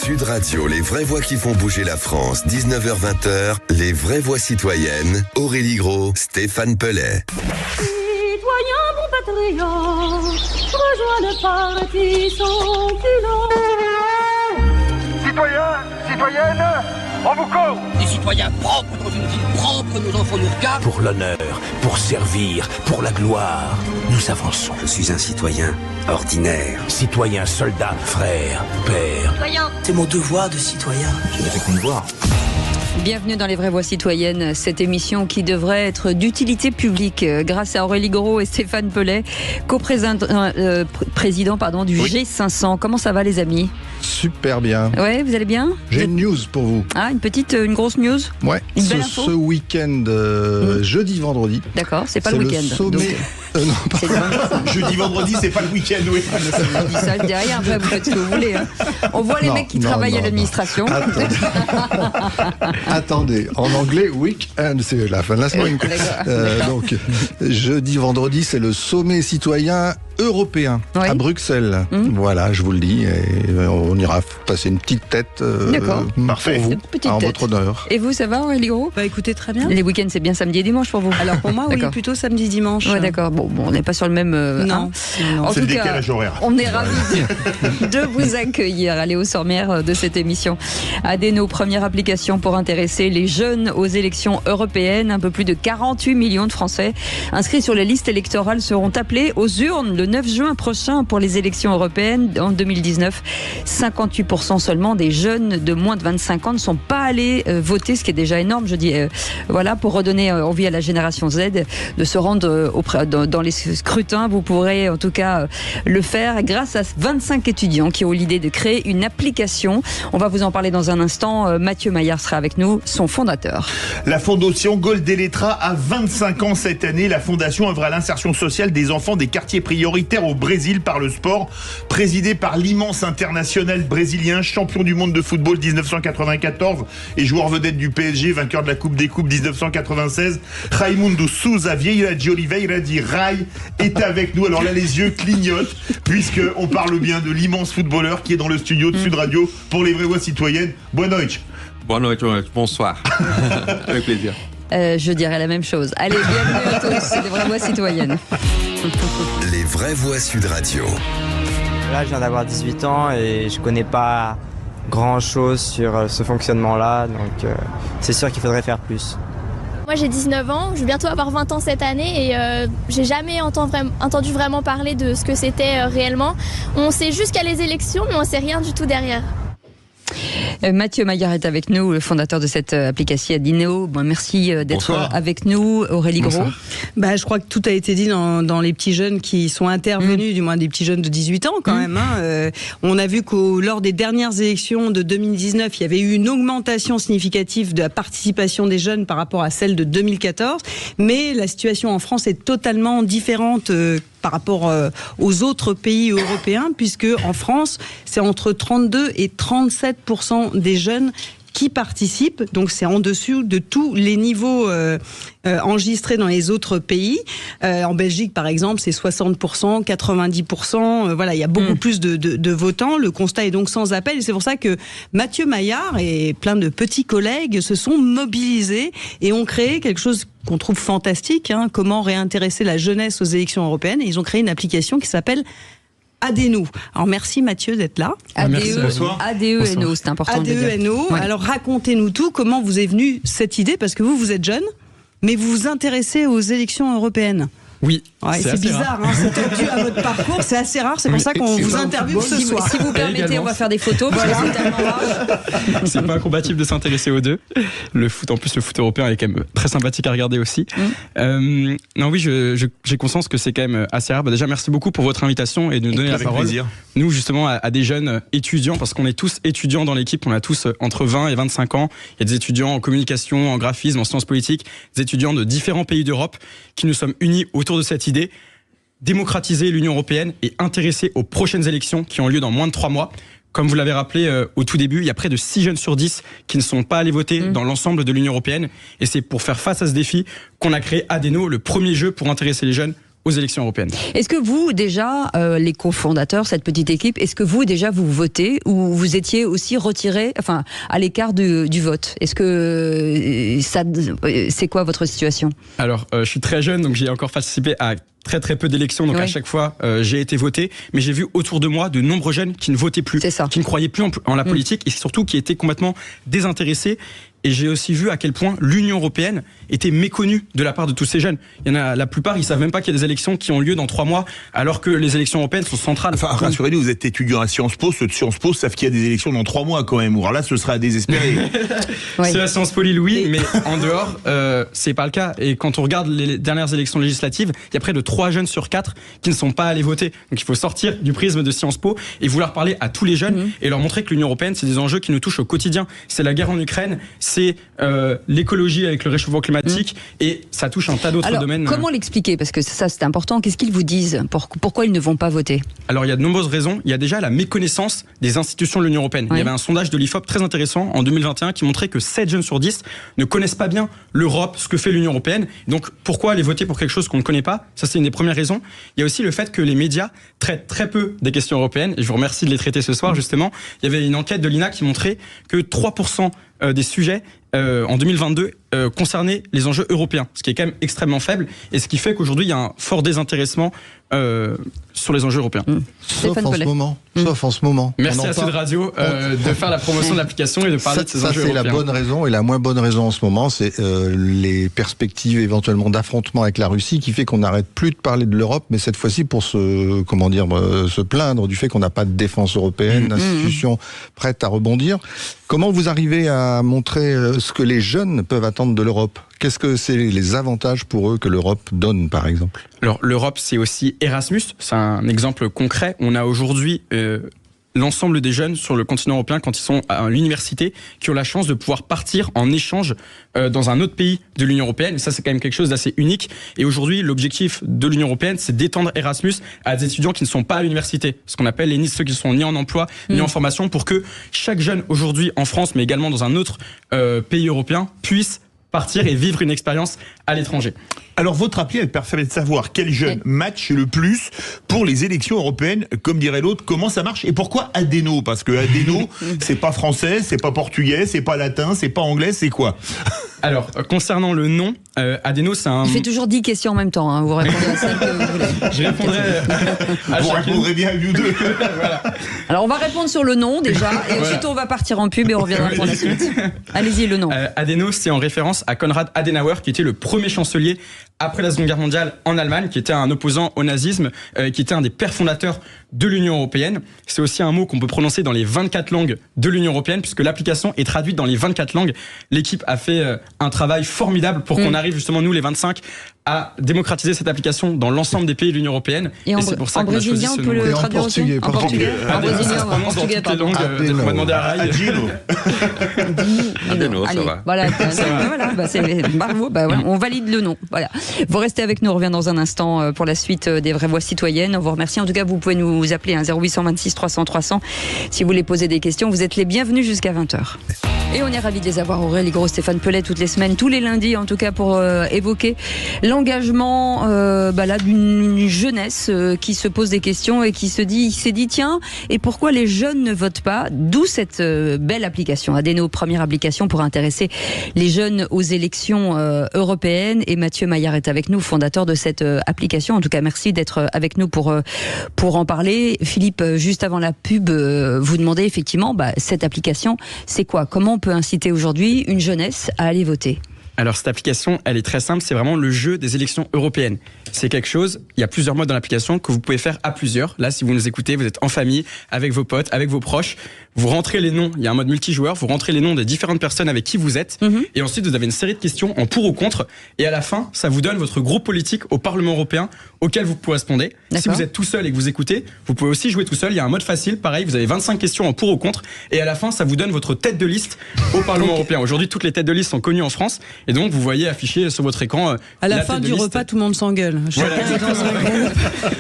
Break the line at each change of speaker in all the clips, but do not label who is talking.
Sud Radio, les vraies voix qui font bouger la France, 19h-20h, les vraies voix citoyennes, Aurélie Gros, Stéphane Pellet.
Citoyens, bon patriotes, rejoins le parti sans culot.
Citoyens, citoyennes, on vous court.
Des citoyens propres dans une ville propre, nos enfants nous regardent.
Pour l'honneur, pour servir, pour la gloire, nous avançons.
Je suis un citoyen ordinaire.
Citoyen, soldat, frère, père.
Citoyens.
C'est mon devoir de citoyen.
Je n'ai fait qu'on me voir.
Bienvenue dans les vraies voix citoyennes, cette émission qui devrait être d'utilité publique grâce à Aurélie Gros et Stéphane Pellet, président du G500. Comment ça va les amis ?
Super bien.
Ouais, vous allez bien ?
J'ai une news pour vous.
Ah, une grosse news ?
Ouais.
Une belle info ?
Ce week-end, jeudi, vendredi.
D'accord, c'est pas le week-end.
Le sommet.
Donc,
non,
c'est
jeudi, vendredi, c'est pas le week-end, oui.
Je dis ça, je dis rien, après vous faites ce que vous voulez. Hein. On voit les mecs qui travaillent à l'administration.
Attendez, en anglais, week-end, c'est la fin de la semaine. Donc, jeudi, vendredi, c'est le sommet citoyen européen à Bruxelles. Voilà, je vous le dis, et on ira passer une petite tête
parfait.
Pour vous, en votre honneur.
Et vous, ça va, Aurélie Gros ?
Bah écoutez, très bien.
Les week-ends, c'est bien samedi et dimanche pour vous ?
Alors pour moi, oui, plutôt samedi, dimanche.
Ouais, d'accord. Bon, on n'est pas sur le même...
non.
En
c'est
tout
le
cas,
décalage horaire.
On est ravis de vous accueillir. Allez au sommaire de cette émission. Adeno, première application pour intéresser les jeunes aux élections européennes. Un peu plus de 48 millions de Français inscrits sur les listes électorales seront appelés aux urnes le 9 juin prochain pour les élections européennes. En 2019, 58% seulement des jeunes de moins de 25 ans ne sont pas allés voter, ce qui est déjà énorme. Je dis, voilà, pour redonner envie à la génération Z de se rendre dans les scrutins. Vous pourrez en tout cas le faire grâce à 25 étudiants qui ont l'idée de créer une application. On va vous en parler dans un instant. Mathieu Maillard sera avec nous, son fondateur.
La fondation Goldeletra a 25 ans cette année. La fondation œuvre à l'insertion sociale des enfants des quartiers prioritaires au Brésil par le sport, présidée par l'immense international brésilien, champion du monde de football 1994 et joueur vedette du PSG, vainqueur de la Coupe des Coupes 1996. Raimundo Souza Vieira de Oliveira de Rai est avec nous. Alors là, les yeux clignotent puisqu'on parle bien de l'immense footballeur qui est dans le studio de Sud Radio pour les vraies voix citoyennes. Boa noite.
Boa noite, bonsoir. Avec plaisir.
Je dirais la même chose. Allez, bienvenue à tous, c'est les vraies voix citoyennes.
Les vraies voix Sud Radio.
Là, je viens d'avoir 18 ans et je connais pas grand-chose sur ce fonctionnement-là, donc c'est sûr qu'il faudrait faire plus.
Moi j'ai 19 ans, je vais bientôt avoir 20 ans cette année et j'ai jamais entendu vraiment parler de ce que c'était réellement. On sait juste qu'il y a les élections mais on sait rien du tout derrière.
Mathieu Maillard est avec nous, le fondateur de cette application Adeno. Bon, merci d'être avec nous. Aurélie Gros.
Je crois que tout a été dit dans les petits jeunes qui sont intervenus, du moins des petits jeunes de 18 ans quand même. On a vu que lors des dernières élections de 2019, il y avait eu une augmentation significative de la participation des jeunes par rapport à celle de 2014. Mais la situation en France est totalement différente par rapport aux autres pays européens, puisque en France, c'est entre 32 et 37% des jeunes qui participent, donc c'est en dessous de tous les niveaux enregistrés dans les autres pays. En Belgique, par exemple, c'est 60%, 90%. Voilà, il y a beaucoup plus de votants. Le constat est donc sans appel. Et c'est pour ça que Mathieu Maillard et plein de petits collègues se sont mobilisés et ont créé quelque chose qu'on trouve fantastique. Comment réintéresser la jeunesse aux élections européennes. Et ils ont créé une application qui s'appelle Adeno. Alors merci Mathieu d'être là.
ADENO, c'est important de le dire.
ADENO. Ouais. Alors racontez-nous tout, comment vous est venue cette idée, parce que vous êtes jeune, mais vous vous intéressez aux élections européennes.
Oui,
c'est bizarre, c'est dû à votre parcours, c'est assez rare, c'est pour ça qu'on vous interviewe ce soir.
Si vous permettez, on va faire des photos, parce que c'est tellement rare.
C'est pas incompatible de s'intéresser aux deux. Le foot, en plus, le foot européen est quand même très sympathique à regarder aussi. Non, oui, j'ai conscience que c'est quand même assez rare. Déjà, merci beaucoup pour votre invitation et de nous donner la parole. Plaisir. Nous, justement, à des jeunes étudiants, parce qu'on est tous étudiants dans l'équipe, on a tous entre 20 et 25 ans. Il y a des étudiants en communication, en graphisme, en sciences politiques, des étudiants de différents pays d'Europe qui nous sommes unis autour de cette idée, démocratiser l'Union européenne et intéresser aux prochaines élections qui ont lieu dans moins de 3 mois. Comme vous l'avez rappelé au tout début, il y a près de 6 jeunes sur 10 qui ne sont pas allés voter dans l'ensemble de l'Union européenne. Et c'est pour faire face à ce défi qu'on a créé Adeno, le premier jeu pour intéresser les jeunes aux élections européennes.
Est-ce que vous, déjà, les cofondateurs, cette petite équipe, est-ce que vous, déjà, vous votez ou vous étiez aussi retiré, enfin, à l'écart du vote? Est-ce que c'est quoi votre situation?
Alors, je suis très jeune, donc j'ai encore participé à très très peu d'élections, donc à chaque fois j'ai été voté, mais j'ai vu autour de moi de nombreux jeunes qui ne votaient plus, qui ne croyaient plus en la politique et surtout qui étaient complètement désintéressés. Et j'ai aussi vu à quel point l'Union européenne était méconnue de la part de tous ces jeunes. Il y en a la plupart, ils savent même pas qu'il y a des élections qui ont lieu dans 3 mois, alors que les élections européennes sont centrales.
Enfin, rassurez-nous, vous êtes étudiant à Sciences Po, ceux de Sciences Po savent qu'il y a des élections dans 3 mois quand même. Alors là, ce serait à désespérer.
C'est la Sciences Po Lille, oui, mais en dehors, c'est pas le cas. Et quand on regarde les dernières élections législatives, il y a près de 3 jeunes sur 4 qui ne sont pas allés voter. Donc il faut sortir du prisme de Sciences Po et vouloir parler à tous les jeunes et leur montrer que l'Union européenne, c'est des enjeux qui nous touchent au quotidien. C'est la guerre en Ukraine, c'est l'écologie avec le réchauffement climatique et ça touche un tas d'autres domaines.
Comment l'expliquer? Parce que ça, c'est important. Qu'est-ce qu'ils vous disent? Pourquoi ils ne vont pas voter?
Alors, il y a de nombreuses raisons. Il y a déjà la méconnaissance des institutions de l'Union européenne. Il y avait un sondage de l'IFOP très intéressant en 2021 qui montrait que 7 jeunes sur 10 ne connaissent pas bien l'Europe, ce que fait l'Union européenne. Donc, pourquoi aller voter pour quelque chose qu'on ne connaît pas? Ça, c'est une des premières raisons. Il y a aussi le fait que les médias traitent très peu des questions européennes. Et je vous remercie de les traiter ce soir, justement. Il y avait une enquête de l'INA qui montrait que 3% des sujets en 2022 concernaient les enjeux européens, ce qui est quand même extrêmement faible et ce qui fait qu'aujourd'hui il y a un fort désintéressement sur les enjeux européens.
Sauf en ce moment.
Merci à Sud Radio de faire la promotion de l'application et de parler de ces enjeux européens.
Ça, c'est la bonne raison, et la moins bonne raison en ce moment, c'est les perspectives éventuellement d'affrontement avec la Russie qui fait qu'on n'arrête plus de parler de l'Europe, mais cette fois-ci pour se plaindre du fait qu'on n'a pas de défense européenne, d'institutions prêtes à rebondir. Comment vous arrivez à montrer ce que les jeunes peuvent attendre de l'Europe? Qu'est-ce que c'est les avantages pour eux que l'Europe donne, par exemple?
Alors, l'Europe, c'est aussi Erasmus. C'est un exemple concret. On a aujourd'hui l'ensemble des jeunes sur le continent européen, quand ils sont à l'université, qui ont la chance de pouvoir partir en échange dans un autre pays de l'Union européenne. Et ça, c'est quand même quelque chose d'assez unique. Et aujourd'hui, l'objectif de l'Union européenne, c'est d'étendre Erasmus à des étudiants qui ne sont pas à l'université, ce qu'on appelle les NEET, ceux qui sont ni en emploi, ni en formation, pour que chaque jeune aujourd'hui en France, mais également dans un autre pays européen, puisse partir et vivre une expérience à l'étranger.
Alors votre appli, elle permet de savoir quel jeune match le plus pour les élections européennes, comme dirait l'autre. Comment ça marche et pourquoi Adeno? Parce que Adeno, c'est pas français, c'est pas portugais, c'est pas latin, c'est pas anglais, c'est quoi?
Alors, concernant le nom, Adeno, c'est un...
Il fait toujours 10 questions en même temps, hein. Vous répondez à celle que vous voulez.
Je répondrai à
vous répondrez bien à nous deux.
Voilà.
Alors, on va répondre sur le nom déjà, et ensuite on va partir en pub et on reviendra pour la suite. Allez-y, le nom.
Adeno, c'est en référence à Konrad Adenauer, qui était le premier chancelier après la Seconde Guerre mondiale en Allemagne, qui était un opposant au nazisme, qui était un des pères fondateurs de l'Union européenne. C'est aussi un mot qu'on peut prononcer dans les 24 langues de l'Union européenne, puisque l'application est traduite dans les 24 langues. L'équipe a fait un travail formidable pour qu'on arrive justement, nous les 25, à démocratiser cette application dans l'ensemble des pays de l'Union européenne.
Et c'est pour ça qu'on a choisi ce nom. On peut le traduire aussi en portugais. En brésilien, en portugais, pardon.
Dès qu'on m'a demandé à Rai.
Adeno, ça va.
Voilà, bravo, on valide le nom. Voilà. Vous restez avec nous, on revient dans un instant pour la suite des vraies voix citoyennes. On vous remercie. En tout cas, vous pouvez nous appeler 0826 300 300 si vous voulez poser des questions. Vous êtes les bienvenus jusqu'à 20h. Et on est ravis de les avoir, Aurélie Gros, Stéphane Pellet, toutes les semaines, tous les lundis en tout cas, pour évoquer l'engagement d'une jeunesse qui se pose des questions et qui s'est dit tiens, et pourquoi les jeunes ne votent pas? D'où cette belle application, Adeno, première application pour intéresser les jeunes aux élections européennes. Et Mathieu Maillard est avec nous, fondateur de cette application. En tout cas, merci d'être avec nous pour en parler. Philippe, juste avant la pub, vous demandez effectivement, cette application, c'est quoi? Comment on peut inciter aujourd'hui une jeunesse à aller voter?
Alors cette application, elle est très simple, c'est vraiment le jeu des élections européennes. C'est quelque chose, il y a plusieurs modes dans l'application que vous pouvez faire à plusieurs. Là, si vous nous écoutez, vous êtes en famille, avec vos potes, avec vos proches, vous rentrez les noms, il y a un mode multijoueur, vous rentrez les noms des différentes personnes avec qui vous êtes, et ensuite vous avez une série de questions en pour ou contre, et à la fin, ça vous donne votre groupe politique au Parlement européen auquel vous correspondez. Si vous êtes tout seul et que vous écoutez, vous pouvez aussi jouer tout seul, il y a un mode facile, pareil, vous avez 25 questions en pour ou contre, et à la fin, ça vous donne votre tête de liste au Parlement européen. Aujourd'hui, toutes les têtes de liste sont connues en France, et donc vous voyez affiché sur votre écran
à la fin du repas, tout le monde s'engueule.
Voilà,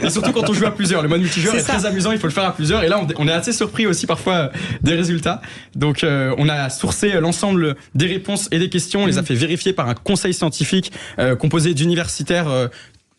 et surtout quand on joue à plusieurs, le mode multijoueur est très amusant, il faut le faire à plusieurs, et là on est assez surpris aussi parfois des résultats. Donc on a sourcé l'ensemble des réponses et des questions, on les a fait vérifier par un conseil scientifique composé d'universitaires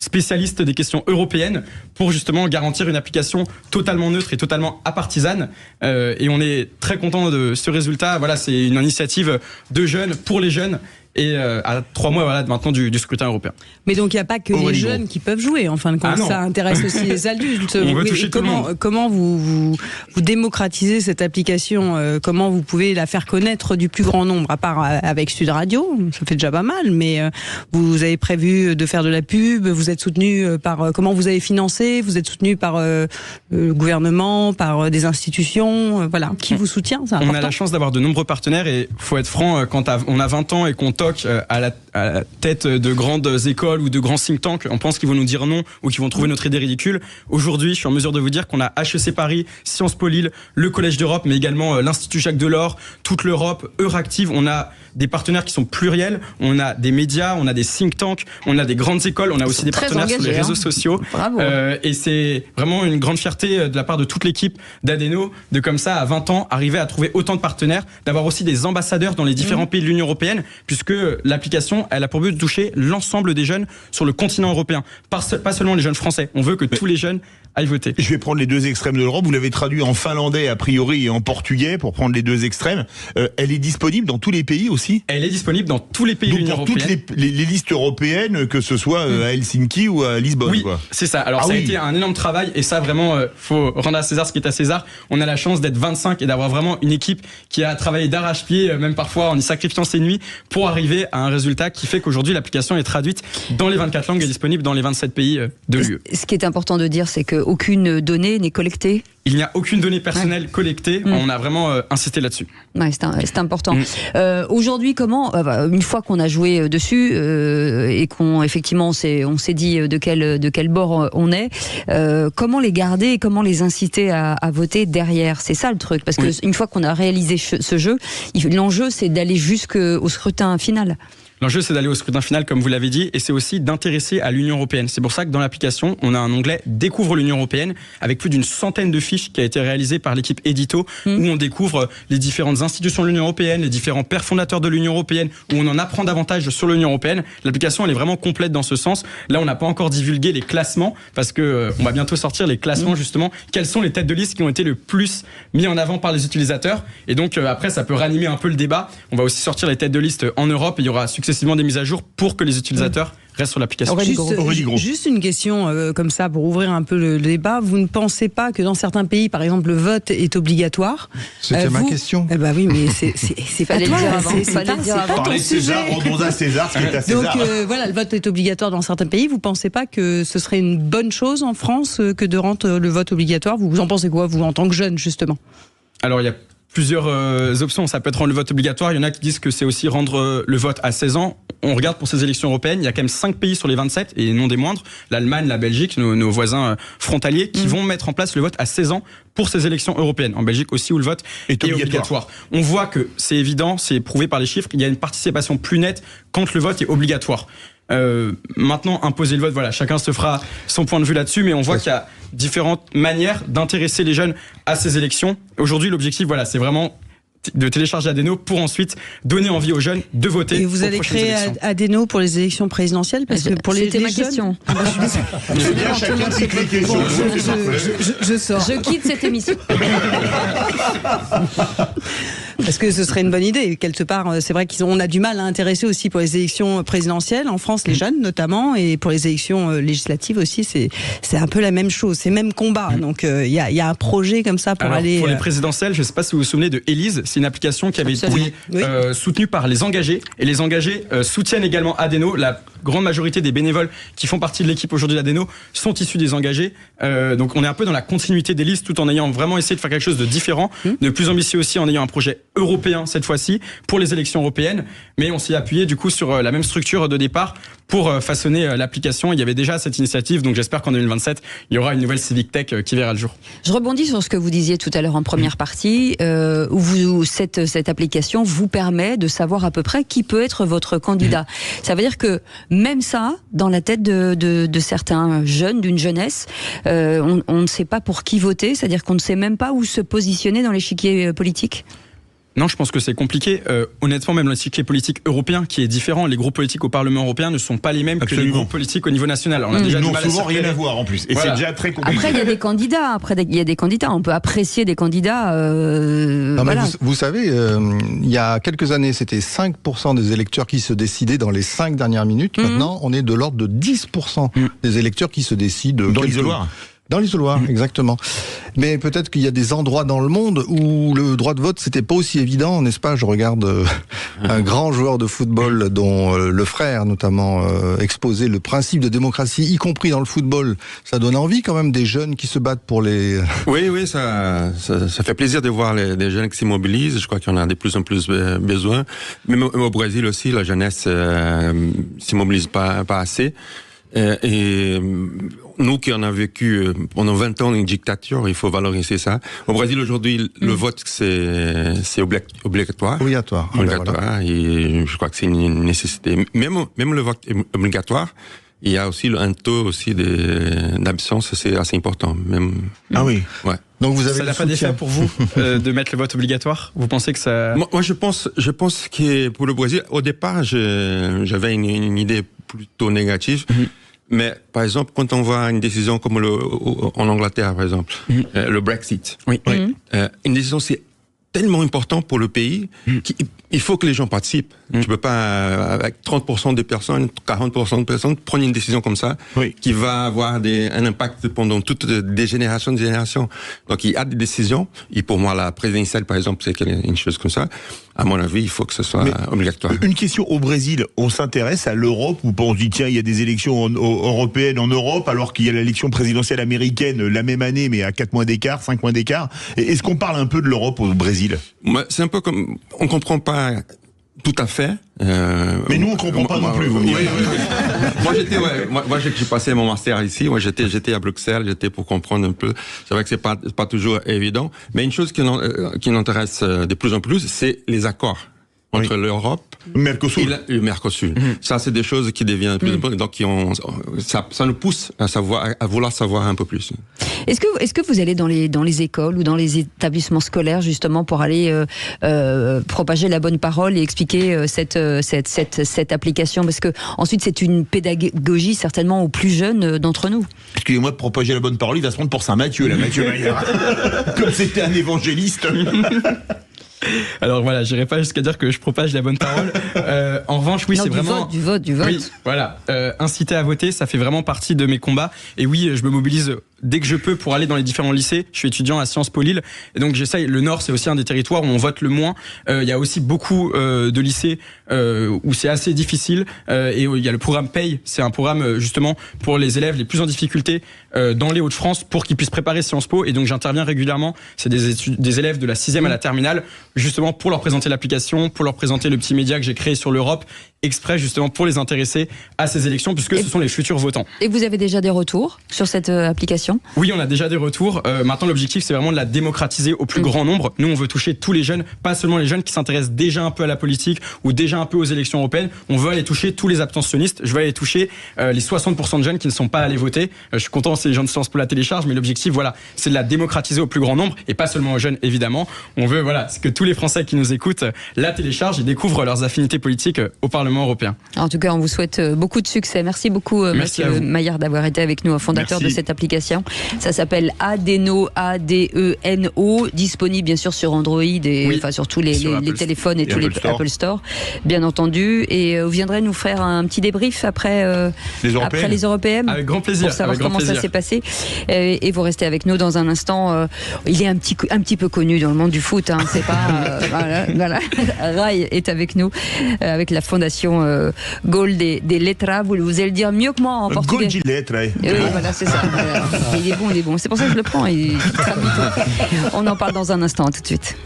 spécialistes des questions européennes pour justement garantir une application totalement neutre et totalement apartisane. Et on est très content de ce résultat. Voilà, c'est une initiative de jeunes pour les jeunes. Et à 3 mois maintenant du scrutin européen.
Mais donc il n'y a pas que les jeunes qui peuvent jouer, en fin de compte, ça intéresse aussi les adultes.
On veut toucher tout le monde.
Comment vous démocratisez cette application, comment vous pouvez la faire connaître du plus grand nombre, à part avec Sud Radio, ça fait déjà pas mal, mais vous avez prévu de faire de la pub, vous êtes soutenu par, comment vous avez financé, vous êtes soutenu par le gouvernement, par des institutions, voilà, qui vous soutient, c'est important.
On a la chance d'avoir de nombreux partenaires et faut être franc, quand on a 20 ans et qu'on à la tête de grandes écoles ou de grands think tanks, on pense qu'ils vont nous dire non ou qu'ils vont trouver notre idée ridicule. Aujourd'hui, je suis en mesure de vous dire qu'on a HEC Paris, Sciences Po Lille, le Collège d'Europe, mais également l'Institut Jacques Delors, toute l'Europe, Euractiv. On a des partenaires qui sont pluriels, on a des médias, on a des think tanks, on a des grandes écoles, on a aussi des partenaires sur les réseaux sociaux. Et c'est vraiment une grande fierté de la part de toute l'équipe d'Adeno de comme ça, à 20 ans, arriver à trouver autant de partenaires, d'avoir aussi des ambassadeurs dans les différents pays de l'Union européenne, puisque l'application, elle a pour but de toucher l'ensemble des jeunes sur le continent européen. Pas seulement les jeunes français. On veut que tous les jeunes aillent voter.
Je vais prendre les deux extrêmes de l'Europe. Vous l'avez traduit en finlandais a priori et en portugais pour prendre les deux extrêmes. Elle est disponible dans tous les pays aussi ?
Elle est disponible dans tous les pays de l'Union européenne.
Toutes les listes européennes, que ce soit à Helsinki ou à Lisbonne.
Oui,
quoi.
C'est ça. Alors ça a été un énorme travail et ça vraiment, faut rendre à César ce qui est à César. On a la chance d'être 25 et d'avoir vraiment une équipe qui a travaillé d'arrache-pied, même parfois en y sacrifiant ses nuits, pour arriver à un résultat qui fait qu'aujourd'hui l'application est traduite dans les 24 langues et disponible dans les 27 pays de l'UE.
Ce qui est important de dire, c'est qu'aucune donnée n'est collectée.
Il n'y a aucune donnée personnelle collectée. On a vraiment insisté là-dessus.
Ouais, c'est important. Aujourd'hui, comment, une fois qu'on a joué dessus et qu'on effectivement on s'est dit de quel bord on est, comment les garder et comment les inciter à voter derrière ? C'est ça le truc, parce que une fois qu'on a réalisé ce jeu, l'enjeu c'est d'aller jusqu'au scrutin final.
L'enjeu, c'est d'aller au scrutin final, comme vous l'avez dit, et c'est aussi d'intéresser à l'Union européenne. C'est pour ça que dans l'application, on a un onglet « Découvre l'Union européenne » avec plus d'une centaine de fiches qui a été réalisée par l'équipe Edito, où on découvre les différentes institutions de l'Union européenne, les différents pères fondateurs de l'Union européenne, où on en apprend davantage sur l'Union européenne. L'application, elle est vraiment complète dans ce sens. Là, on n'a pas encore divulgué les classements, parce que on va bientôt sortir les classements, justement. Quelles sont les têtes de liste qui ont été le plus mis en avant par les utilisateurs ? Et donc, après, ça peut ranimer un peu le débat. On va aussi sortir les têtes de liste en Europe, et il y aura successivement des mises à jour pour que les utilisateurs restent sur l'application.
Juste une question comme ça pour ouvrir un peu le débat. Vous ne pensez pas que dans certains pays, par exemple, le vote est obligatoire ?
C'était ma question.
Eh ben oui, mais c'est pas toi.
Parlez de César, rendons à César ce qui est à César.
Donc voilà, le vote est obligatoire dans certains pays. Vous pensez pas que ce serait une bonne chose en France que de rendre le vote obligatoire ? Vous en pensez quoi, vous, en tant que jeune, justement ?
Alors, il y a plusieurs options. Ça peut être rendre le vote obligatoire. Il y en a qui disent que c'est aussi rendre le vote à 16 ans. On regarde pour ces élections européennes, il y a quand même 5 pays sur les 27, et non des moindres, l'Allemagne, la Belgique, nos voisins frontaliers, qui vont mettre en place le vote à 16 ans pour ces élections européennes. En Belgique aussi, où le vote est obligatoire. On voit que c'est évident, c'est prouvé par les chiffres, il y a une participation plus nette quand le vote est obligatoire. Maintenant, imposer le vote, voilà, chacun se fera son point de vue là-dessus, mais on voit qu'il y a différentes manières d'intéresser les jeunes à ces élections. Aujourd'hui, l'objectif, voilà, c'est vraiment de télécharger Adeno pour ensuite donner envie aux jeunes de voter.
Et vous allez créer Adeno pour les élections présidentielles, parce que pour
c'était ma question.
Je sors.
Je quitte cette émission.
Parce que ce serait une bonne idée. Quelque part, c'est vrai qu'on a du mal à intéresser aussi pour les élections présidentielles, en France, les jeunes notamment, et pour les élections législatives aussi, c'est un peu la même chose, c'est le même combat. Donc il y a un projet comme ça pour aller...
Pour les présidentielles, je ne sais pas si vous vous souvenez de Élise, c'est une application qui avait été soutenue par les engagés, et les engagés soutiennent également Adeno. La grande majorité des bénévoles qui font partie de l'équipe aujourd'hui d'Adeno sont issus des engagés. Donc on est un peu dans la continuité d'Élise, tout en ayant vraiment essayé de faire quelque chose de différent, de plus ambitieux aussi, en ayant un projet européen cette fois-ci pour les élections européennes, mais on s'est appuyé du coup sur la même structure de départ pour façonner l'application. Il y avait déjà cette initiative, donc j'espère qu'en 2027 il y aura une nouvelle Civic Tech qui verra le jour.
Je rebondis sur ce que vous disiez tout à l'heure en première partie, où cette application vous permet de savoir à peu près qui peut être votre candidat. Ça veut dire que même ça, dans la tête de certains jeunes, d'une jeunesse, on ne sait pas pour qui voter, c'est-à-dire qu'on ne sait même pas où se positionner dans l'échiquier politique.
Non, je pense que c'est compliqué. Honnêtement, même l'échiquier politique européen qui est différent, les groupes politiques au Parlement européen ne sont pas les mêmes que les groupes politiques au niveau national. On a déjà
Ils n'ont souvent rien à voir en plus. Et c'est déjà très compliqué.
Après, il y a des candidats. On peut apprécier des candidats.
Vous savez, il y a quelques années, c'était 5% des électeurs qui se décidaient dans les 5 dernières minutes. Maintenant, on est de l'ordre de 10% des électeurs qui se décident.
Dans l'isoloir.
Dans l'isoloir, exactement. Mais peut-être qu'il y a des endroits dans le monde où le droit de vote, c'était pas aussi évident, n'est-ce pas? Je regarde un grand joueur de football dont le frère, notamment, exposait le principe de démocratie, y compris dans le football. Ça donne envie quand même des jeunes qui se battent pour les...
Oui, ça fait plaisir de voir des jeunes qui s'immobilisent. Je crois qu'il y en a de plus en plus besoin. Même au Brésil aussi, la jeunesse s'immobilise pas assez. Et nous qui en avons vécu pendant 20 ans une dictature, il faut valoriser ça. Au Brésil aujourd'hui, le vote c'est obligatoire.
Obligatoire.
Voilà. Et je crois que c'est une nécessité. Même le vote obligatoire, il y a aussi un taux aussi d'absence, c'est assez important.
Ah oui.
Ouais.
Donc vous avez ça n'a pas d'effet pour vous de mettre le vote obligatoire? Vous pensez que ça...
Moi je pense que pour le Brésil, au départ, j'avais une idée plutôt négative. Mais par exemple, quand on voit une décision comme en Angleterre, par exemple, le Brexit, une décision c'est tellement important pour le pays qu'il faut que les gens participent. Tu peux pas, avec 30% des personnes, 40% de personnes, prendre une décision comme ça, qui va avoir un impact pendant toutes des générations de générations. Donc il y a des décisions, et pour moi la présidentielle par exemple, c'est une chose comme ça. À mon avis, il faut que ce soit obligatoire.
Une question au Brésil, on s'intéresse à l'Europe ou on se dit tiens, il y a des élections européennes en Europe alors qu'il y a l'élection présidentielle américaine la même année mais à 4 mois d'écart, 5 mois d'écart. Est-ce qu'on parle un peu de l'Europe au Brésil?
C'est un peu comme, on comprend pas tout à fait.
Mais nous on comprend pas non plus. Vous me direz.
Moi j'ai passé mon master ici. Moi j'étais à Bruxelles, pour comprendre un peu. C'est vrai que c'est pas toujours évident, mais une chose qui m'intéresse de plus en plus, c'est les accords entre l'Europe et le Mercosur. Ça, c'est des choses qui deviennent de plus en plus, donc ça nous pousse à vouloir savoir un peu plus.
Est-ce que vous allez dans les écoles ou dans les établissements scolaires justement pour aller propager la bonne parole et expliquer cette application, parce que ensuite c'est une pédagogie certainement aux plus jeunes d'entre nous.
Excusez-moi de propager la bonne parole, il va se rendre pour Saint Matthieu, là, Mathieu Maillard. Comme c'était un évangéliste.
Alors voilà, j'irai pas jusqu'à dire que je propage la bonne parole. En revanche, oui, c'est vraiment
du vote.
Oui, voilà. Inciter à voter, ça fait vraiment partie de mes combats. Et oui, je me mobilise dès que je peux pour aller dans les différents lycées. Je suis étudiant à Sciences Po Lille, et donc j'essaye. Le Nord, c'est aussi un des territoires où on vote le moins. Il y a aussi beaucoup de lycées où c'est assez difficile. Et il y a le programme Paye. C'est un programme justement pour les élèves les plus en difficulté dans les Hauts-de-France pour qu'ils puissent préparer Sciences Po. Et donc j'interviens régulièrement. C'est des élèves de la 6e à la terminale, justement pour leur présenter l'application, pour leur présenter le petit média que j'ai créé sur l'Europe, exprès justement pour les intéresser à ces élections, puisque ce sont les futurs votants.
Et vous avez déjà des retours sur cette application?
Oui, on a déjà des retours. Maintenant, l'objectif, c'est vraiment de la démocratiser au plus grand nombre. Nous, on veut toucher tous les jeunes, pas seulement les jeunes qui s'intéressent déjà un peu à la politique ou déjà un peu aux élections européennes. On veut aller toucher tous les abstentionnistes. Je veux aller toucher les 60% de jeunes qui ne sont pas allés voter. Je suis content si les gens de Sciences Po la téléchargent, mais l'objectif, voilà, c'est de la démocratiser au plus grand nombre et pas seulement aux jeunes, évidemment. On veut, voilà, que tous les Français qui nous écoutent la téléchargent et découvrent leurs affinités politiques au Parlement européen.
En tout cas, on vous souhaite beaucoup de succès. Merci beaucoup, Monsieur Maillard, d'avoir été avec nous, fondateur de cette application. Ça s'appelle Adeno, A-D-E-N-O, disponible bien sûr sur Android et enfin sur tous les téléphones et tous les Apple Store, bien entendu. Et vous viendrez nous faire un petit débrief après les européennes.
Avec grand plaisir.
Pour savoir comment ça s'est passé. Et vous restez avec nous dans un instant. Il est un petit peu connu dans le monde du foot. Hein, c'est pas voilà. Rai est avec nous avec la fondation Gol de Letra. Vous allez le dire mieux que moi en portugais.
Gol de Letra.
Oui, voilà, c'est ça. Il est bon. C'est pour ça que je le prends. Il traduit tout. On en parle dans un instant. Tout de suite.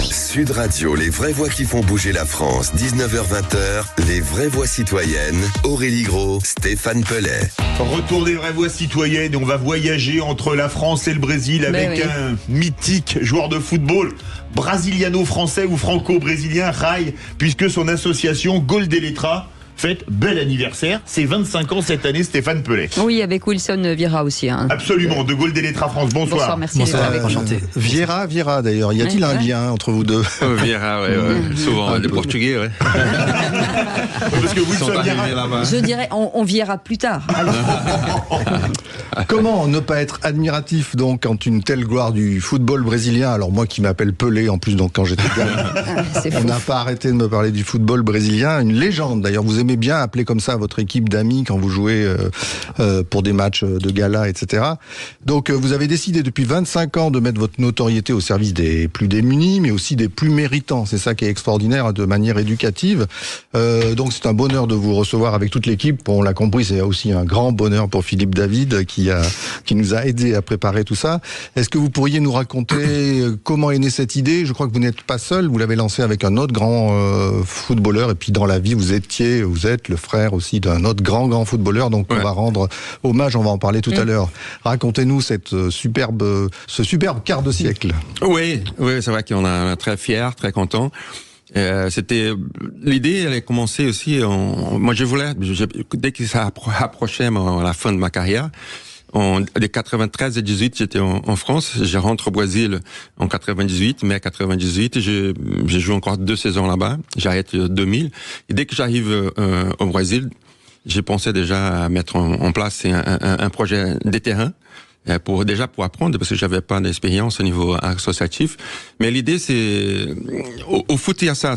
Sud Radio, les vraies voix qui font bouger la France. 19h-20h, les vraies voix citoyennes. Aurélie Gros, Stéphane Pellet.
Retour des vraies voix citoyennes. Et on va voyager entre la France et le Brésil avec un mythique joueur de football brasiliano-français ou franco-brésilien, Rai, puisque son association Gol de Letra fête bel anniversaire. C'est 25 ans cette année, Stéphane Pellet.
Oui, avec Wilson Vieira aussi. Hein.
Absolument, de Gaulle Délétra France. Bonsoir.
Bonsoir, merci d'être avec nous.
Enchanté. Vieira d'ailleurs. Y a-t-il un lien entre vous deux?
Vieira, ouais. Souvent, les Portugais, ouais.
Parce que Wilson Vieira...
Je dirais, on viera plus tard.
Comment ne pas être admiratif donc quand une telle gloire du football brésilien, alors moi qui m'appelle Pelé en plus, donc quand j'étais gamin, on n'a pas arrêté de me parler du football brésilien, une légende d'ailleurs, vous aimez bien appeler comme ça votre équipe d'amis quand vous jouez pour des matchs de gala, etc. Donc vous avez décidé depuis 25 ans de mettre votre notoriété au service des plus démunis, mais aussi des plus méritants, c'est ça qui est extraordinaire de manière éducative. Donc c'est un bonheur de vous recevoir avec toute l'équipe, on l'a compris, c'est aussi un grand bonheur pour Philippe David qui nous a aidé à préparer tout ça. Est-ce que vous pourriez nous raconter comment est née cette idée? Je crois que vous n'êtes pas seul, vous l'avez lancé avec un autre grand footballeur, et puis dans la vie vous êtes le frère aussi d'un autre grand footballeur, donc on va rendre hommage, on va en parler tout à l'heure. Racontez-nous ce superbe quart de siècle.
Oui, c'est vrai qu'on est très fiers, très contents. L'idée, elle a commencé aussi. Moi, dès que ça approchait la fin de ma carrière, de 93 et 18, j'étais en France. Je rentre au Brésil en 98, mai 98. J'ai joué encore 2 saisons là-bas. J'arrête 2000. Et dès que j'arrive au Brésil, j'ai pensé déjà à mettre en place un projet des terrains. Pour apprendre, parce que j'avais pas d'expérience au niveau associatif. Mais l'idée, c'est, au foot, il y a ça,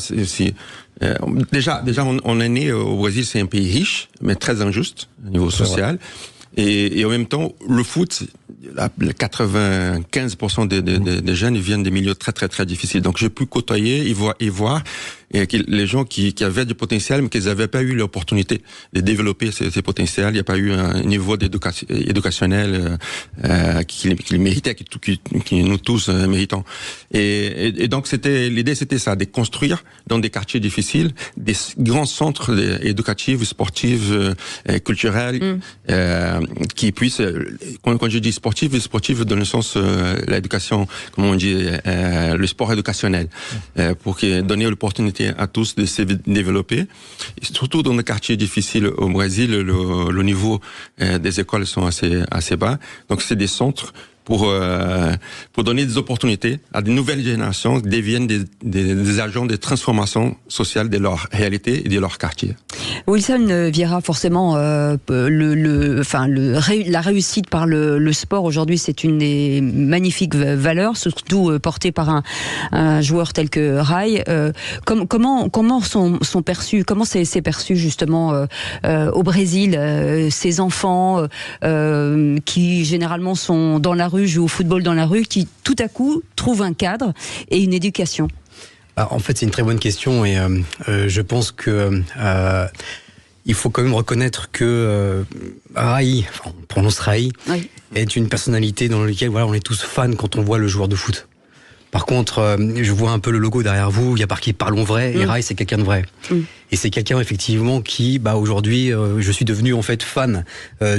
déjà, on est né au Brésil, c'est un pays riche, mais très injuste, au niveau social. Et en même temps, le foot, 95% des jeunes, ils viennent des milieux très, très, très difficiles. Donc, j'ai pu côtoyer et voir les gens qui avaient du potentiel, mais qui n'avaient pas eu l'opportunité de développer ces potentiels. Il n'y a pas eu un niveau éducationnel qu'ils méritaient, qui nous tous méritons. Et donc, l'idée, c'était ça, de construire dans des quartiers difficiles des grands centres éducatifs, sportifs, culturels, qui puissent, quand je dis sportif dans le sens l'éducation, comme on dit, le sport éducationnel, pour donner l'opportunité à tous de se développer. Et surtout dans les quartiers difficiles au Brésil, le niveau des écoles sont assez bas. Donc c'est des centres pour donner des opportunités à de nouvelles générations qui deviennent des agents de transformation sociale de leur réalité et de leur quartier.
Wilson Vieira, forcément, la réussite par le sport aujourd'hui, c'est une des magnifiques valeurs, surtout portée par un joueur tel que Rai. Comment sont perçus, comment c'est perçu justement au Brésil, ces enfants qui généralement sont dans la rue, jouent au football dans la rue, qui tout à coup trouvent un cadre et une éducation?
En fait, c'est une très bonne question et je pense que il faut quand même reconnaître que Rai, on prononce Rai, oui, est une personnalité dans laquelle on est tous fans quand on voit le joueur de foot. Par contre, je vois un peu le logo derrière vous, il y a marqué Parlons vrai, et Rai, c'est quelqu'un de vrai. Et c'est quelqu'un, effectivement, qui, aujourd'hui, je suis devenu, en fait, fan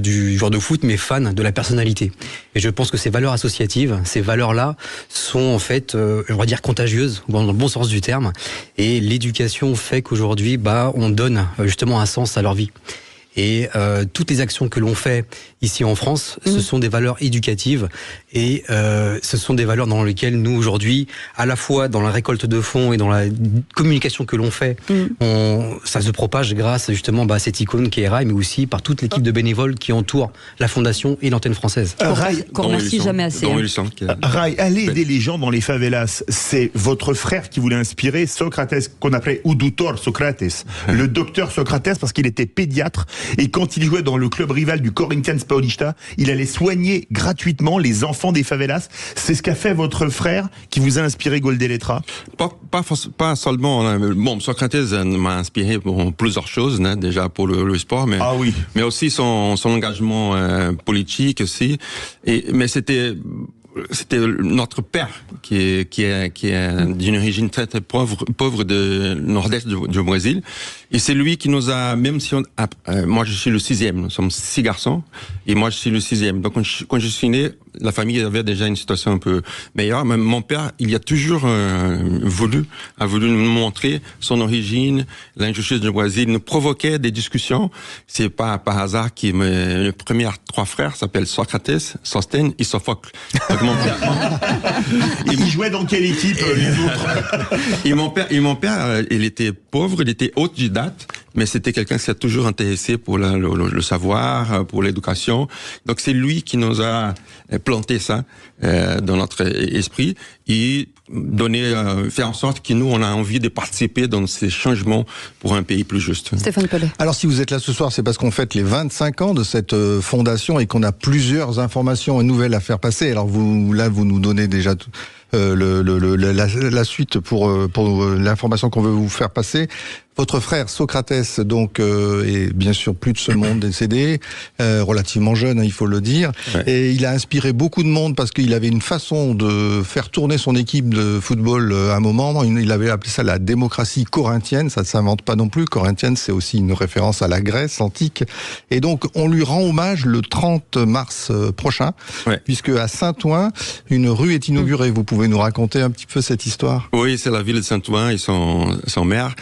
du joueur de foot, mais fan de la personnalité. Et je pense que ces valeurs associatives, ces valeurs-là, sont, en fait, on va dire contagieuses, dans le bon sens du terme. Et l'éducation fait qu'aujourd'hui, on donne, justement, un sens à leur vie. Et toutes les actions que l'on fait ici en France, ce sont des valeurs éducatives et ce sont des valeurs dans lesquelles nous aujourd'hui, à la fois dans la récolte de fonds et dans la communication que l'on fait, ça se propage grâce justement à cette icône qui est Rai, mais aussi par toute l'équipe de bénévoles qui entoure la fondation et l'antenne française.
Qu'on remercie jamais assez.
Rai, aller aider les gens dans les favelas, c'est votre frère qui voulait inspirer Socrates, qu'on appelait Udutor Socrates, le docteur Socrates, parce qu'il était pédiatre. Et quand il jouait dans le club rival du Corinthians Paulista, il allait soigner gratuitement les enfants des favelas. C'est ce qu'a fait votre frère qui vous a inspiré Gaulle Délétra?
Pas seulement. Bon, Socrates m'a inspiré pour plusieurs choses, déjà pour le sport, mais aussi son engagement politique aussi. Mais c'était c'était notre père qui est d'une origine très très pauvre de nord-est du Brésil, et c'est lui qui nous a, même si moi je suis le 6e, nous sommes 6 garçons et moi je suis le 6e, donc quand je suis né, la famille avait déjà une situation un peu meilleure, mais mon père, il a toujours voulu nous montrer son origine, l'injustice du Brésil, nous provoquait des discussions. C'est pas par hasard que les premiers 3 frères s'appellent Socrates, Sostène et Sophocle. Donc mon père,
il jouait dans quelle équipe les autres?
Et mon père, il était pauvre, il était autodidacte, mais c'était quelqu'un qui s'est toujours intéressé pour le savoir, pour l'éducation. Donc c'est lui qui nous a planté ça dans notre esprit et faire en sorte que nous, on a envie de participer dans ces changements pour un pays plus juste.
Stéphane Pellet.
Alors si vous êtes là ce soir, c'est parce qu'on fête les 25 ans de cette fondation et qu'on a plusieurs informations et nouvelles à faire passer. Alors vous nous donnez déjà la suite pour l'information qu'on veut vous faire passer. Votre frère Socrates, donc, est bien sûr plus de ce monde décédé, relativement jeune, il faut le dire. Ouais. Et il a inspiré beaucoup de monde parce qu'il avait une façon de faire tourner son équipe de football à un moment. Il avait appelé ça la démocratie corinthienne. Ça ne s'invente pas non plus. Corinthienne, c'est aussi une référence à la Grèce antique. Et donc, on lui rend hommage le 30 mars prochain, puisque à Saint-Ouen, une rue est inaugurée. Vous pouvez nous raconter un petit peu cette histoire?
Oui, c'est la ville de Saint-Ouen et son maire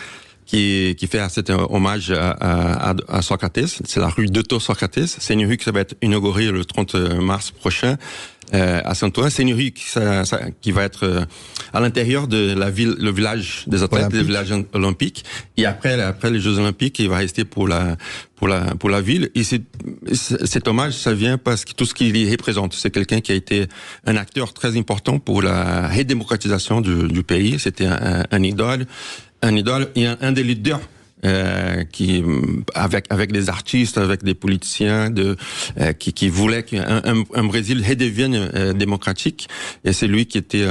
qui fait cet hommage à Socrates. C'est la rue Socrates. C'est une rue qui va être inaugurée le 30 mars prochain à Saint-Ouen. C'est une rue qui va être à l'intérieur de la ville, le village des athlètes, le village olympique. Et après les Jeux olympiques, il va rester pour la ville. Et cet hommage, ça vient parce que tout ce qu'il y représente, c'est quelqu'un qui a été un acteur très important pour la redémocratisation du pays. C'était un idole et un des leaders avec des artistes, avec des politiciens qui voulaient qu'un Brésil redevienne démocratique. Et c'est lui qui était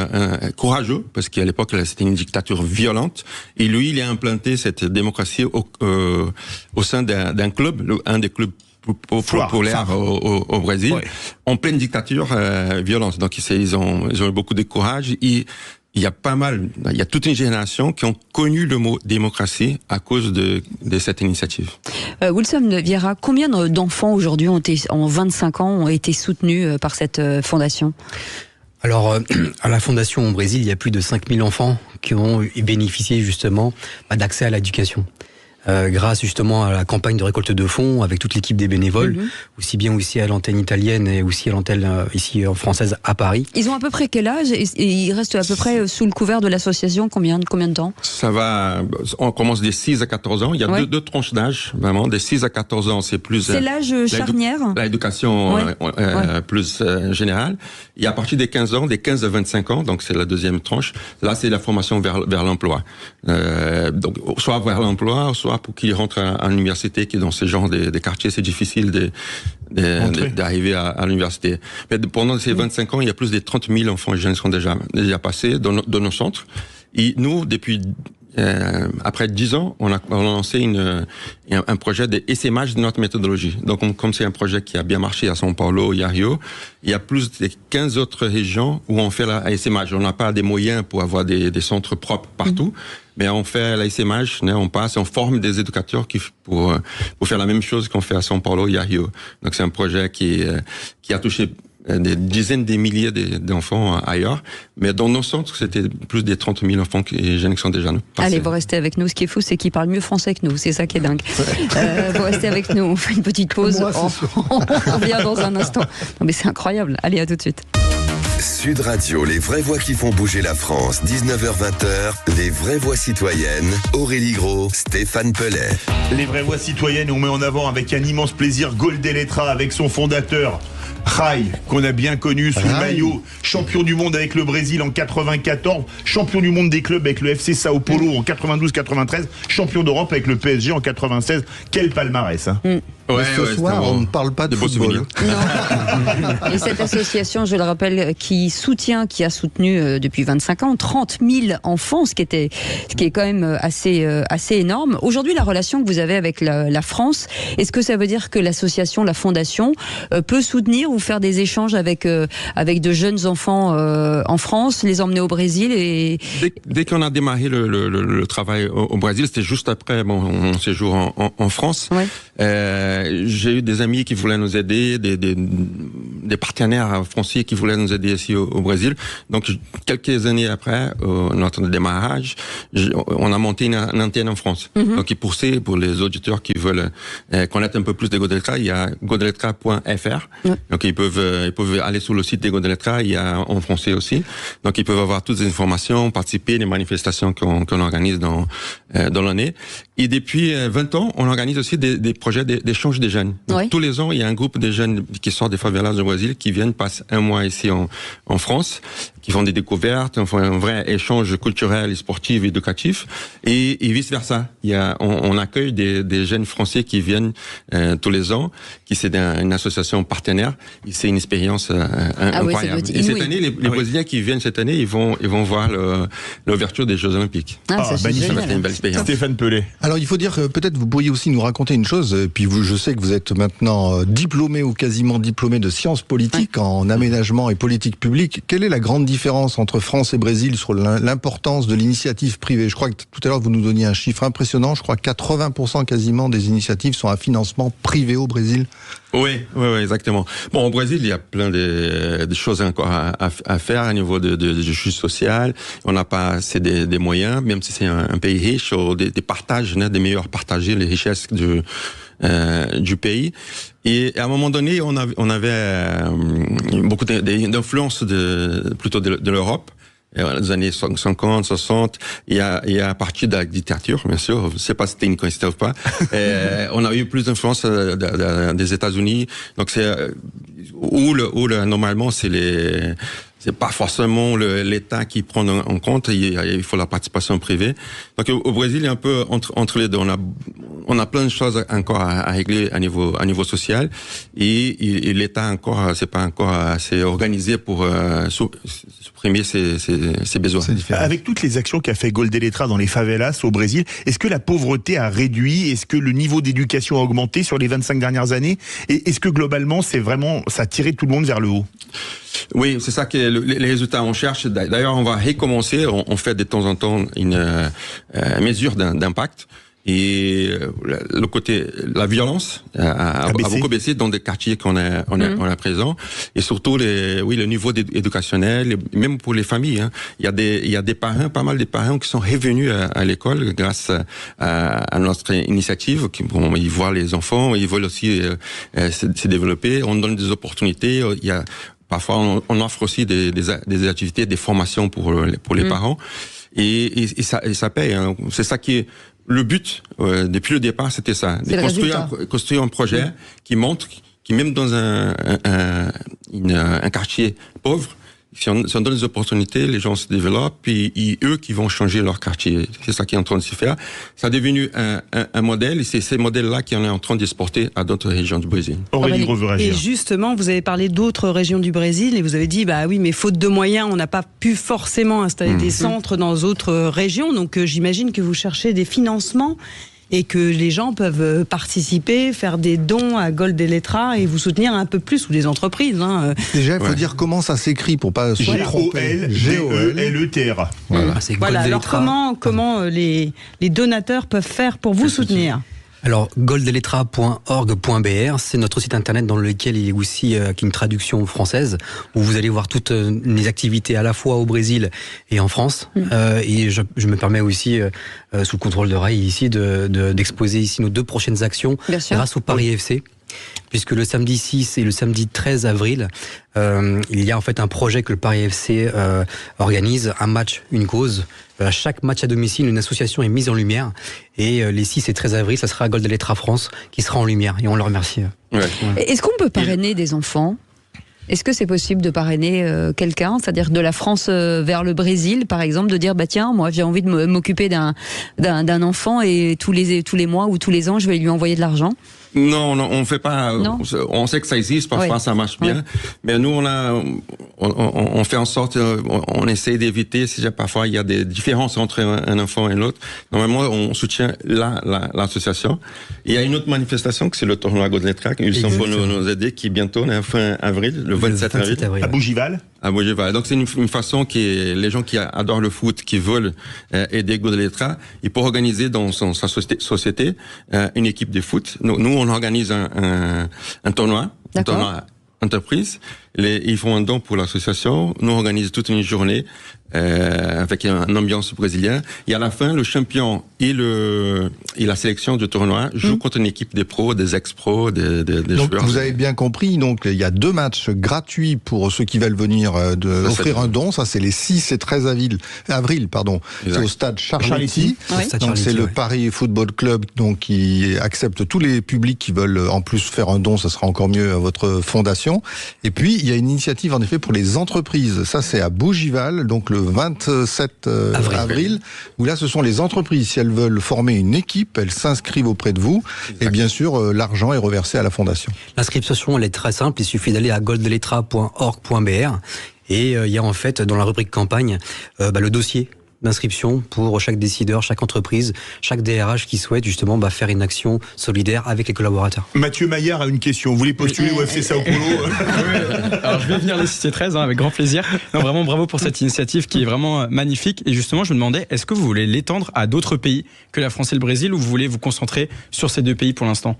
courageux, parce qu'à l'époque c'était une dictature violente. Et lui, il a implanté cette démocratie au sein d'un club, un des clubs populaire au Brésil, en pleine dictature violente. Donc ils ont eu beaucoup de courage. Et il y a toute une génération qui ont connu le mot démocratie à cause de cette initiative.
Wilson Vieira, combien d'enfants aujourd'hui en 25 ans ont été soutenus par cette fondation?
Alors, à la fondation au Brésil, il y a plus de 5000 enfants qui ont bénéficié justement d'accès à l'éducation. Grâce justement à la campagne de récolte de fonds avec toute l'équipe des bénévoles, aussi bien aussi à l'antenne italienne et aussi à l'antenne ici française à Paris.
Ils ont à peu près quel âge et ils restent à peu près sous le couvert de l'association combien de temps?
On commence des 6 à 14 ans. Il y a deux tranches d'âge, vraiment. Des 6 à 14 ans, c'est plus...
C'est l'âge charnière?
L'éducation plus générale. Et à partir des 15 ans, des 15 à 25 ans, donc c'est la deuxième tranche, là c'est la formation vers l'emploi. Donc soit vers l'emploi, soit pour qu'ils rentrent à l'université, qui dans ce genre de quartiers, c'est difficile d'arriver à l'université. Mais pendant ces 25 ans, il y a plus de 30 000 enfants et jeunes qui sont déjà passés dans nos centres. Et nous, depuis après 10 ans, on a lancé un projet d'essaimage de notre méthodologie. Donc, comme c'est un projet qui a bien marché à São Paulo et à Rio, il y a plus de 15 autres régions où on fait l'essaimage. On n'a pas des moyens pour avoir des centres propres partout, mais on fait l'essaimage, on passe, on forme des éducateurs pour faire la même chose qu'on fait à São Paulo et à Rio. Donc, c'est un projet qui a touché des dizaines de milliers d'enfants ailleurs, mais dans nos centres, c'était plus de 30 000 enfants et jeunes qui sont déjà nous.
Allez, vous restez avec nous. Ce qui est fou, c'est qu'ils parlent mieux français que nous. C'est ça qui est dingue. Vous restez avec nous. On fait une petite pause. On revient dans un instant. Non, mais c'est incroyable. Allez, à tout de suite.
Sud Radio, les vraies voix qui font bouger la France. 19h-20h, les vraies voix citoyennes. Aurélie Gros, Stéphane Pellet.
Les vraies voix citoyennes, on met en avant avec un immense plaisir Goldeletra avec son fondateur. Rai, qu'on a bien connu sous le maillot, champion du monde avec le Brésil en 94, champion du monde des clubs avec le FC Sao Paulo en 92-93, champion d'Europe avec le PSG en 96. Quel palmarès, hein.
mais ce soir, on ne parle pas de football.
Non. Et cette association, je le rappelle, qui a soutenu depuis 25 ans 30 000 enfants, ce qui est quand même assez énorme. Aujourd'hui, la relation que vous avez avec la France, est-ce que ça veut dire que l'association, la fondation, peut soutenir ou faire des échanges avec de jeunes enfants en France, les emmener au Brésil et...
Dès qu'on a démarré le travail au Brésil, c'était juste après mon séjour en France. Ouais. J'ai eu des amis qui voulaient nous aider, des partenaires français qui voulaient nous aider ici au Brésil. Donc, quelques années après notre démarrage, on a monté une antenne en France. Donc, pour les auditeurs qui veulent connaître un peu plus de Godeletra, il y a godeletra.fr. Donc, ils peuvent aller sur le site de Godeletra, il y a en français aussi. Donc, ils peuvent avoir toutes les informations, participer à des manifestations qu'on organise dans l'année. Et depuis 20 ans, on organise aussi des projets d'échange des jeunes. Donc, tous les ans, il y a un groupe de jeunes qui sortent des favelas du Brésil qui viennent passer un mois ici en France, qui font des découvertes, font un vrai échange culturel, sportif, éducatif, et vice versa. On accueille des jeunes français qui viennent tous les ans, qui c'est une association partenaire. Et c'est une expérience incroyable. Et cette année, les Brésiliens qui viennent cette année, ils vont voir l'ouverture des Jeux Olympiques.
C'est une belle expérience. Stéphane Pellet.
Alors il faut dire que peut-être vous pourriez aussi nous raconter une chose. Puis je sais que vous êtes maintenant diplômé ou quasiment diplômé de sciences politiques en aménagement et politique publique. Quelle est la grande différence entre France et Brésil sur l'importance de l'initiative privée? Je crois que tout à l'heure vous nous donniez un chiffre impressionnant. Je crois que 80% quasiment des initiatives sont à financement privé au Brésil.
Oui, exactement. Bon, au Brésil, il y a plein de choses encore à faire à niveau de justice sociale. On n'a pas assez des moyens, même si c'est un pays riche, des partages, des meilleurs partagés, les richesses du pays. Et à un moment donné, on avait beaucoup d'influence plutôt de l'Europe. Dans les années 50, 60, il y a à partir de la dictature, bien sûr, je ne sais pas si c'était une coïncidence ou pas, on a eu plus d'influence des États-Unis. Donc normalement c'est pas forcément l'État qui prend en compte, il faut la participation privée. Donc au Brésil, il y a un peu entre les deux. On a plein de choses encore à régler à niveau social, et l'État c'est pas encore assez organisé pour supprimer ses besoins.
Avec toutes les actions qu'a fait Godeletra dans les favelas au Brésil, est-ce que la pauvreté a réduit? Est-ce que le niveau d'éducation a augmenté sur les 25 dernières années? Et est-ce que globalement, ça a tiré tout le monde vers le haut?
Oui, c'est ça que les résultats on cherche. D'ailleurs, on va recommencer. On fait de temps en temps une mesure d'impact. Et le côté, la violence a beaucoup baissé dans des quartiers qu'on a présents. Et surtout le niveau éducationnel, même pour les familles. Hein. Il y a des parents, pas mal de parents qui sont revenus à l'école grâce à notre initiative. Ils voient les enfants, ils veulent aussi se développer. On donne des opportunités. Parfois, on offre aussi des activités, des formations pour les parents. Et ça paye. Hein. C'est ça qui est le but, depuis le départ, c'était ça. De construire un projet qui montre, qui même dans un quartier pauvre, si on donne des opportunités, les gens se développent, puis eux qui vont changer leur quartier. C'est ça qui est en train de se faire. Ça est devenu un modèle, et c'est ces modèles-là qui en est en train d'exporter à d'autres régions du Brésil.
Aurélie Gros veut réagir.
Et justement, vous avez parlé d'autres régions du Brésil, et vous avez dit, bah oui, mais faute de moyens, on n'a pas pu forcément installer des centres dans d'autres régions, donc j'imagine que vous cherchez des financements, et que les gens peuvent participer, faire des dons à Godeletra et vous soutenir un peu plus, ou des entreprises. Hein.
Déjà, il faut dire comment ça s'écrit pour pas se tromper.
G-O-L-D-E-L-E-T-R.
Voilà. Alors comment les donateurs peuvent faire pour vous soutenir?
Alors, godeletra.org.br, c'est notre site internet dans lequel il y a aussi une traduction française, où vous allez voir toutes les activités à la fois au Brésil et en France. Et je me permets aussi, sous le contrôle de Ray ici, d'exposer ici nos 2 prochaines actions grâce au Paris FC. Puisque le samedi 6 et le samedi 13 avril, il y a en fait un projet que le Paris FC organise, un match, une cause. À chaque match à domicile, une association est mise en lumière. Et les 6 et 13 avril, ça sera Godeletra France qui sera en lumière. Et on le remercie.
Est-ce qu'on peut parrainer des enfants ? Est-ce que c'est possible de parrainer quelqu'un, c'est-à-dire de la France vers le Brésil, par exemple, de dire bah tiens, moi j'ai envie de m'occuper d'un enfant et tous les mois ou tous les ans, je vais lui envoyer de l'argent ?
Non, on fait pas.
Non.
On sait que ça existe, parfois ça marche bien, mais nous on fait en sorte, on essaie d'éviter si parfois il y a des différences entre un enfant et l'autre. Normalement, on soutient l'association. Il y a une autre manifestation que c'est le tournoi Godeletra, ils sont pour nous aider, qui bientôt fin avril, le 27 avril,
à Bougival.
À Bougival. Donc c'est une façon les gens qui adorent le foot, qui veulent aider Godeletra, ils peuvent organiser dans sa société une équipe de foot. Nous on organise un tournoi entreprise. Ils font un don pour l'association. Nous on organise toute une journée avec une ambiance brésilienne. Et à la fin, le champion et la sélection du tournoi jouent contre une équipe des pros, des ex-pros, des
donc,
joueurs.
Vous avez bien compris. Donc il y a 2 matchs gratuits pour ceux qui veulent venir offrir un don. Ça c'est les 6 et 13 avril. C'est au stade Charletti. Donc c'est le Paris Football Club donc qui accepte tous les publics qui veulent en plus faire un don. Ça sera encore mieux à votre fondation. Et puis il y a une initiative en effet pour les entreprises. Ça c'est à Bougival. Donc le 27 avril, où là ce sont les entreprises, si elles veulent former une équipe, elles s'inscrivent auprès de vous, et bien sûr l'argent est reversé à la fondation.
L'inscription elle est très simple, il suffit d'aller à goldeletra.org.br et il y a en fait dans la rubrique campagne le dossier d'inscription pour chaque décideur, chaque entreprise, chaque DRH qui souhaite justement faire une action solidaire avec les collaborateurs.
Mathieu Maillard a une question. Vous voulez postuler au FC Sao Paulo?
Alors je vais venir les citer 13 avec grand plaisir. Non, vraiment bravo pour cette initiative qui est vraiment magnifique. Et justement, je me demandais, est-ce que vous voulez l'étendre à d'autres pays que la France et le Brésil, ou vous voulez vous concentrer sur ces 2 pays pour l'instant?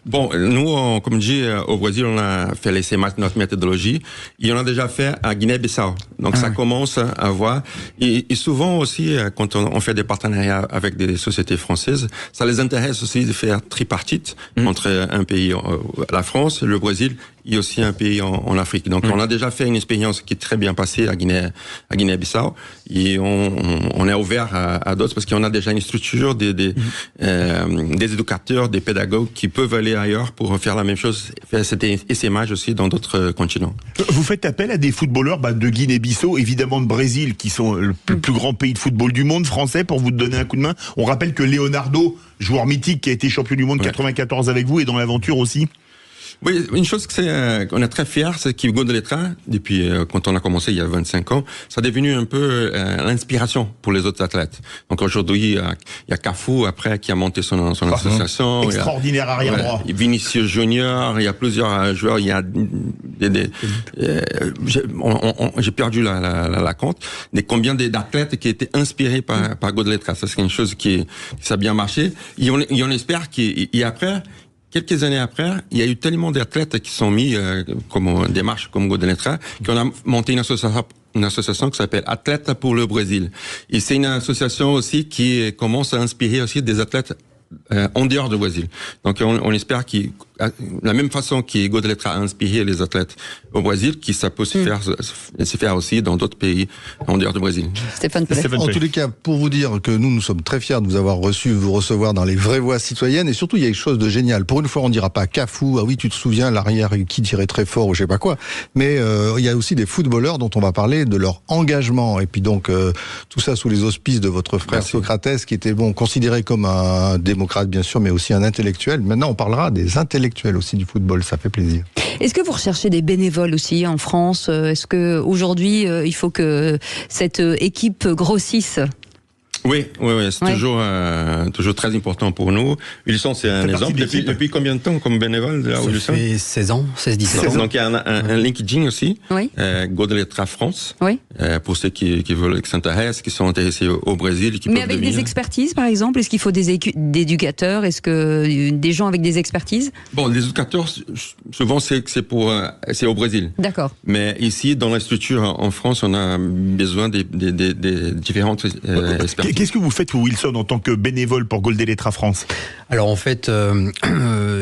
Bon, nous, comme je dis, au Brésil, on a fait notre méthodologie. Et on a déjà fait à Guinée-Bissau. Donc, ça commence à voir. Et souvent aussi, quand on fait des partenariats avec des sociétés françaises, ça les intéresse aussi de faire tripartite entre un pays, la France, le Brésil, et aussi un pays en Afrique. Donc, on a déjà fait une expérience qui est très bien passée à Guinée-Bissau. Et on est ouvert à d'autres parce qu'on a déjà une structure des éducateurs, des pédagogues qui peuvent aller ailleurs pour faire la même chose, faire cet essaimage aussi dans d'autres continents.
Vous faites appel à des footballeurs de Guinée-Bissau, évidemment de Brésil, qui sont le plus grand pays de football du monde, français, pour vous donner un coup de main. On rappelle que Leonardo, joueur mythique qui a été champion du monde 94 avec vous, est dans l'aventure aussi.
Oui, une chose qu'on est très fiers, c'est que Godeletra, depuis quand on a commencé il y a 25 ans, ça est devenu un peu l'inspiration pour les autres athlètes. Donc aujourd'hui, il y a Cafu, après, qui a monté son association.
Extraordinaire arrière droit.
Vinicius Junior, il y a plusieurs joueurs, il y a j'ai perdu la compte, des combien d'athlètes qui étaient inspirés par Godeletra. Ça, c'est une chose ça a bien marché. Et on espère après, quelques années après, il y a eu tellement d'athlètes qui sont mis comme démarche comme Godeletra qu'on a monté une association qui s'appelle Athlètes pour le Brésil. Et c'est une association aussi qui commence à inspirer aussi des athlètes en dehors du Brésil. Donc on espère que la même façon que Godeletra a inspiré les athlètes au Brésil, que ça peut se faire aussi dans d'autres pays en dehors du Brésil.
Stéphane Pellet.
En tous les cas, pour vous dire que nous sommes très fiers de vous avoir vous recevoir dans les vraies voix citoyennes, et surtout il y a quelque chose de génial. Pour une fois, on dira pas Cafu, ah oui, tu te souviens, l'arrière qui tirait très fort ou je sais pas quoi, mais il y a aussi des footballeurs dont on va parler de leur engagement, et puis donc tout ça sous les auspices de votre frère Socrates, qui était considéré comme un démocrate bien sûr, mais aussi un intellectuel. Maintenant, on parlera des intellectuels aussi du football, ça fait plaisir.
Est-ce que vous recherchez des bénévoles aussi en France? Est-ce que aujourd'hui il faut que cette équipe grossisse?
Oui, c'est toujours très important pour nous. Wilson, c'est un exemple. Depuis combien de temps comme bénévole là, Wilson?
Ça fait 16 ans, 17 ans.
Donc il y a un LinkedIn aussi, Godeletra France, pour ceux qui veulent, qui s'intéressent, qui sont intéressés au Brésil.
Mais avec des expertises, par exemple, est-ce qu'il faut des éducateurs? Est-ce que des gens avec des expertises?
Bon, les éducateurs, souvent c'est au Brésil.
D'accord.
Mais ici, dans la structure en France, on a besoin des différentes expertises.
Qu'est-ce que vous faites, Wilson, en tant que bénévole pour Godeletra France?
Alors en fait,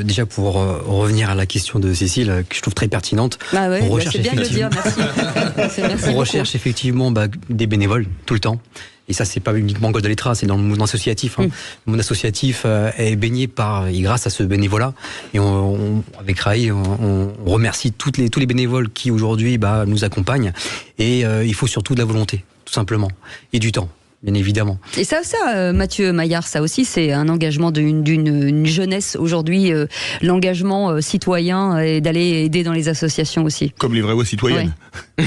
déjà pour revenir à la question de Cécile, que je trouve très pertinente, on recherche
c'est bien de le dire, merci.
On recherche effectivement des bénévoles tout le temps. Et ça, c'est pas uniquement Godeletra, c'est dans le monde associatif. Le monde associatif est baigné grâce à ce bénévolat. Et avec Rai, on remercie tous les bénévoles qui aujourd'hui nous accompagnent. Et il faut surtout de la volonté, tout simplement, et du temps. bien évidemment.
Et ça, Mathieu Maillard, ça aussi, c'est un engagement d'une jeunesse aujourd'hui, l'engagement citoyen et d'aller aider dans les associations aussi.
Comme les vraies voix citoyennes.
Ouais.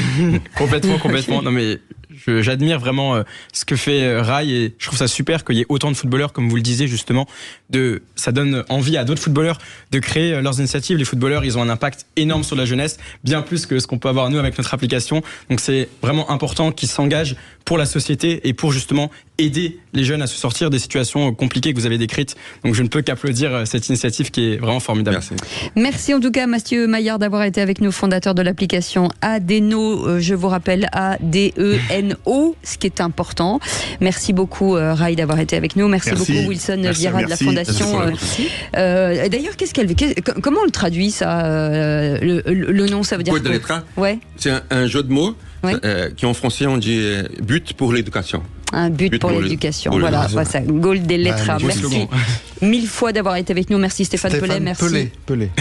Complètement. Non mais j'admire vraiment ce que fait Rai et je trouve ça super qu'il y ait autant de footballeurs, comme vous le disiez justement. Ça donne envie à d'autres footballeurs de créer leurs initiatives. Les footballeurs, ils ont un impact énorme sur la jeunesse, bien plus que ce qu'on peut avoir nous avec notre application. Donc c'est vraiment important qu'ils s'engagent pour la société et pour justement aider les jeunes à se sortir des situations compliquées que vous avez décrites. Donc je ne peux qu'applaudir cette initiative qui est vraiment formidable.
Merci en tout cas Mathieu Maillard d'avoir été avec nous, fondateur de l'application Adeno, je vous rappelle ADENO, ce qui est important. Merci beaucoup Rai d'avoir été avec nous. Merci beaucoup Wilson Viera de la Fondation. D'ailleurs, comment on le traduit ça, le nom, ça veut dire quoi? Ouais.
C'est un jeu de mots qui en français on dit but pour l'éducation.
Un but pour l'éducation. Voilà, ça, Goal des lettres. Merci mille fois d'avoir été avec nous. Merci Stéphane Pellet. Merci.
Pellet.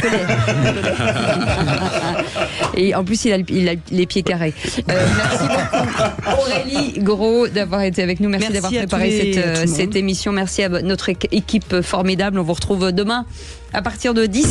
Et en plus, il a les pieds carrés. Merci beaucoup Aurélie Gros d'avoir été avec nous. Merci d'avoir préparé cette émission. Merci à notre équipe formidable. On vous retrouve demain à partir de 17h.